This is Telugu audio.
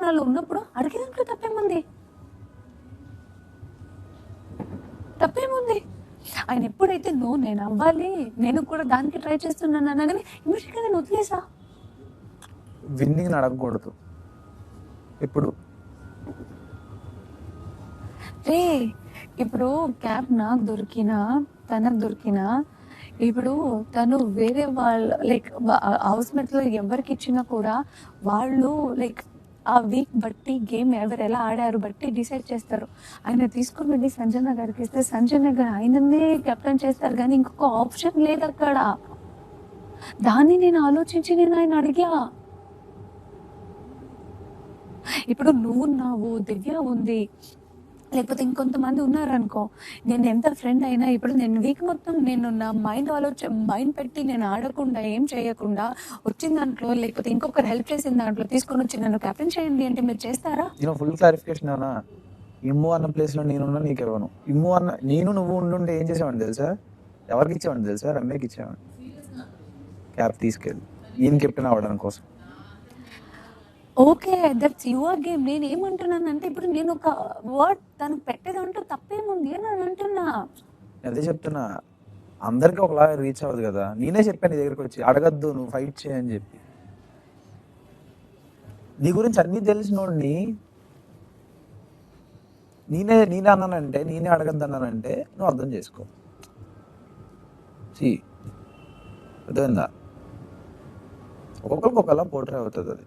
స్థానాల్లో ఉన్నప్పుడు అడిగే దాంట్లో తప్పేముంది? ఆయన ఎప్పుడైతే నేను అవ్వాలి, నేను కూడా దానికి ట్రై చేస్తున్నాను అనగానే ఇమీడియట్‌గా నేను వదిలేసా. విన్నింగ్‌ని అడగకూడదు. ఇప్పుడు ఇప్పుడు క్యాబ్ నాకు దొరికినా, తనకు దొరికినా, ఇప్పుడు తను వేరే వాళ్ళ లైక్ హౌస్‌మేట్స్‌లో ఎవరికిచ్చినా కూడా వాళ్ళు లైక్ ఆ వీక్ బట్టి గేమ్ ఎవరెలా ఆడారు బట్టి డిసైడ్ చేస్తారు. ఆయన తీసుకొని వెళ్ళి సంజన గారికి ఇస్తే సంజన గారు ఆయననే కెప్టెన్ చేస్తారు కానీ ఇంకొక ఆప్షన్ లేదక్కడ. దాన్ని నేను ఆలోచించి నేను ఆయన అడిగా. ఇప్పుడు నువ్వున్నావు, దివ్య ఉంది, లేకపోతే ఇంకొంతమంది ఉన్నారనుకో, నేను ఎంత ఫ్రెండ్ అయినా ఇప్పుడు నేను వీక్ మొత్తం నేను నా మైండ్ పెట్టి నేను ఆడకుండా ఏం చేయకుండా వచ్చిన దాంట్లో లేకపోతే ఇంకొకరు హెల్ప్ చేసిన దాంట్లో తీసుకొని వచ్చి నన్ను కెప్టెన్ చేయండి అంటే మీరు చేస్తారా? ఫుల్ క్లారిఫికేషన్ ఏమన్నా, ఇమ్ము అన్న ప్లేస్లో నేనున్నా నీకు ఇవ్వను. ఇమ్ము అన్న నువ్వు ఉండుంటే ఏం చేసేవాడిని తెలుసా? ఎవరికి ఇచ్చేవాడిని తెలుసా? రమ్యకి ఇచ్చేవాడిని క్యాప్ తీసుకెళ్ళి, ఈయన కెప్టెన్ అవ్వడానికి కోసం. Okay, that's your game. నేను ఏమంటున్నానంటే ఇప్పుడు నేను ఒక వర్డ్ తనకు పెట్టేదంటూ తప్పేముంది అని నేను అంటున్నా. అదే చెప్తున్నా, అందరికీ ఒకలాగా రీచ్ అవ్వదు కదా. నేనే చెప్పాను నీ దగ్గరికి వచ్చి, అడగద్దు నువ్వు ఫైట్ చేయని చెప్పి. నీ గురించి అన్నీ తెలిసినోడిని నేనే అన్నానంటే, నేనే అడగద్దు అన్నానంటే నువ్వు అర్థం చేసుకో. అర్థమైందా? ఒక్కొక్కరికి ఒకలా పోట్రే అవుతుంది అది.